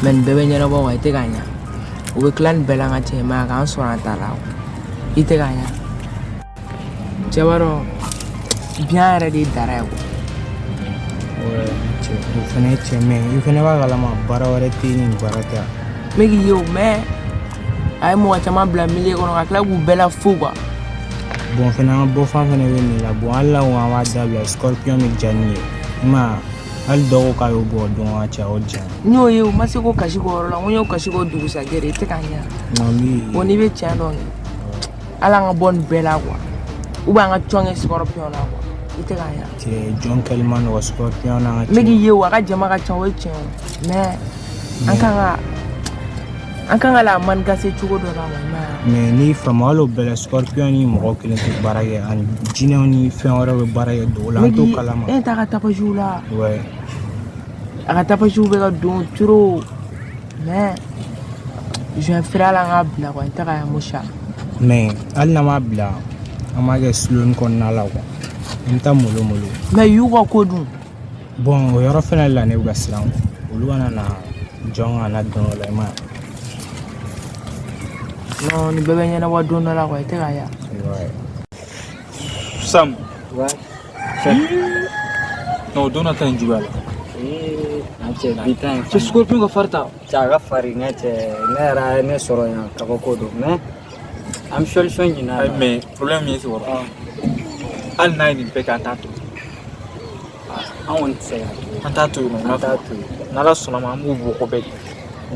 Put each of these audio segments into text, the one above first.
Men bebe nyana bo wa ite ganya. Ube clan belanga che ma kan so na tala. Ite ganya. Jawaro bien ready dara. Ouais, tu fais tu mais il fait pas la ma baraware tini barata. Megi yo me ay mo chama bla mili ko no kala gu bela fuba. Bon fena bo fa fena we la bon alla wa wa dabla scorpion mi jani. Ma al dogo ka yo bo don wa cha oja. Nyo yo masiko kashiko la nyo kashiko dugusa gere te kanya. No mi. Oni be chando. Ala nga bon bela kwa. Uba nga chonge scorpion la kwa. Ite kanya. Te John Kelman was scorpion na. Megi yo aka jama ka chawe chen. Me Ankanga la man gase chugo do na ma. Mais ni famalo bela scorpion ni mo ko lente barage an jine ni fe ora be barage do la to kalama. E ta ka tapa jula. Ouais. Aka tapa jube ka don turo. Mais je vais faire la ngabla ko ta ka musha. Mais al na mabla amage slon kon na la ko. Nta molo. Mais yu ko dun. Bon, o yoro fena la ne uga siran. Olu ana na jonga na don la ma. Non, ni bébé nyana wa don la kwa ite kaya. Ouais. Sam. Ouais. No, dona ta njubala. Ache bitan. Ce scorpion ga farta. Chaga fari ngache nera ne soro ya kakodo me. Am solution ni na. Mais problème yesi wara. Al nine pe ka tatu. Awon se. Antatu no na tatu. Na la sona ma mu bo ko be.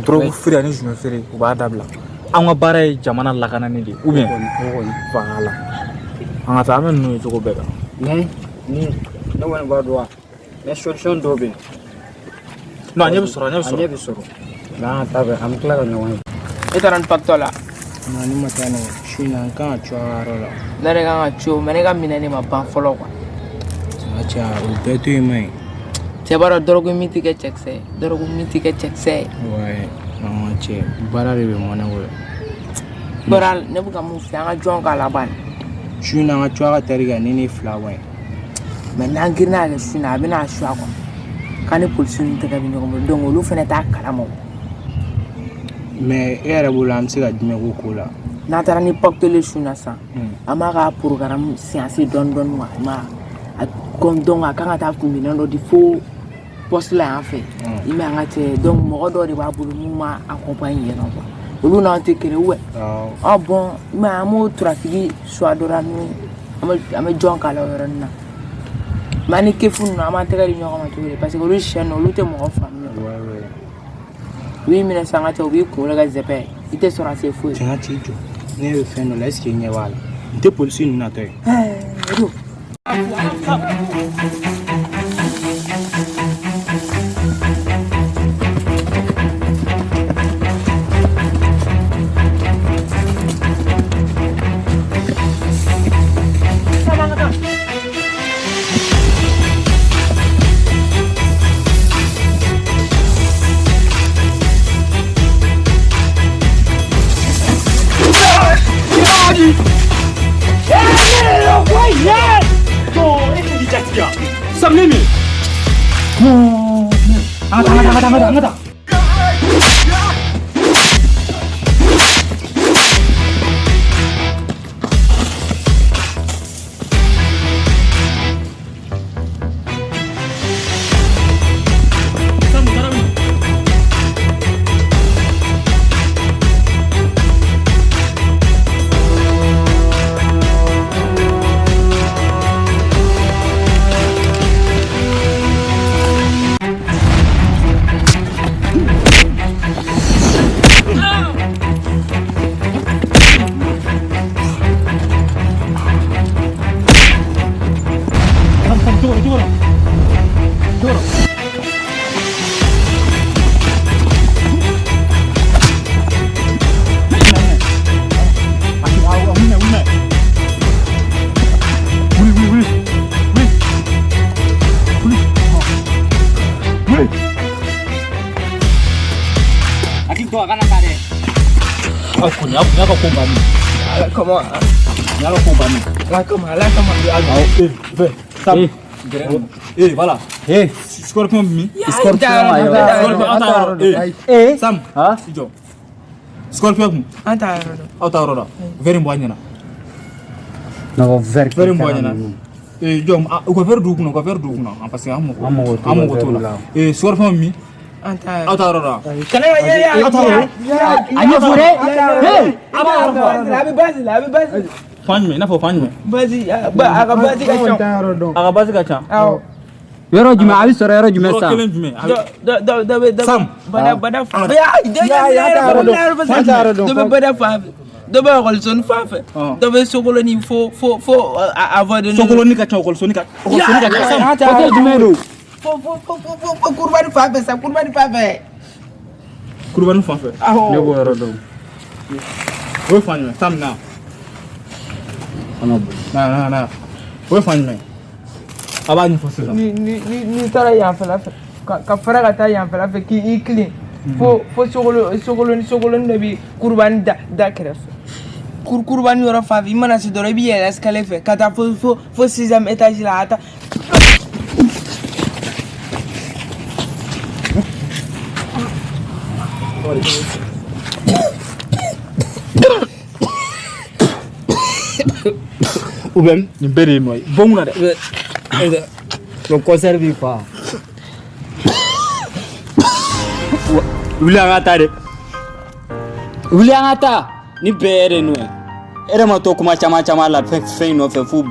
Drogue free ani jume free u ba dabla. An ka baara ye jamana lakana ni de ou bien voilà an ka taa an bɛ ninnu ye cogo bɛɛ kan Mais ni ne kɔni b'a dɔn mais solution dɔ bɛ yen non a ɲɛ bɛ sɔrɔ mais an ta bɛ an bɛ tila ka ɲɔgɔn ye E taara ni pacto la. Na ni matane shina kan chwaro la. Ne de kan ka cho, mais ne ka minɛ ne ma ban fɔlɔ quoi. Acha o beto e mai. Cɛ b'a dɔn dɔrɔgu min ti kɛ cɛkisɛ. Ouais. Non che bara de be mona wo. Boral ne buka mun fi an ka jɔn ka laban. Shina nga chwara teriga nini flower. Mais n'an girina kɛ su in na a bɛna su a kɔ. K'an ni polisi ninnu tɛgɛ bɛ ɲɔgɔn bolo donc olu fɛnɛ t'a kalama. Mais e yɛrɛ bolo an bɛ se ka jumɛn ko la. N'an taara ni pacte le su in na sisan an b'a ka programme séance dɔɔni ma donc a kan ka taa minɛn dɔ di fo poste la yan fɛ i mɛ an ka cɛ donc mɔgɔ dɔ de b'a bolo mun ma accompagne yɛrɛ quoi olu n'an tɛ kelen ouais bon i mɛ an b'o trafiki choix dɔ la ni an bɛ jɔn k'a la o yɔrɔnin na mais an ni kefu ninnu an b'an tɛgɛ di ɲɔgɔn ma cogo di parce que olu siyɛn olu tɛ mɔgɔ faamuya u b'i minɛ san ka cɛ u b'i kunkolo kɛ zɛpɛ i tɛ sɔrɔ a se foyi. Tiɲɛ t'i jɔ ne bɛ fɛn dɔ la est-ce que i ɲɛ b'a la n tɛ polisi ninnu natɔ ye. Samimi. Angkat. Aku nyaka kumbani. Come on. Nyaka kumbani. Like come on. Sam. voilà. Scorpion mi. Scorpion Sam. Ha? Ijo. Scorpion. Anta Roda. Very mboanyana. No ver. Very mboanyana. Jom ko ver du kuno parce que amu ko to la. Scorpion mi. Anta Roda. kana ya Anya fure. Abi basi Fanme na fo fanme. basi aga basi ka cha Yoro jume abi soro yoro jume sa. Sam. bada fa ya bada fa do ba gol son fa fa do be sokolo ni fo avant de Sokolo ni ka cha gol sonika. Sam. Kote jume do. fo kurban fa fa sa kurban fa fa Kurban fanfe. Ne bo yoro do. Wo fanme Sam na. Na. Wo fanme. Abani fo ça. ni tara ya fa la ka fara ka ta ya fa la ki i clean fo sokolo ni bi kurban da kref kurban yoro fa vi mana si doro bi ya escalier fe kata fo 6e étage la ata Ou bien ni bere moy. Bon na de. Ko conserve quoi. Wuli an ka taa ni bɛɛ yɛrɛ n'o ye e yɛrɛ ma to kuma caman la fɛn nɔfɛ f'u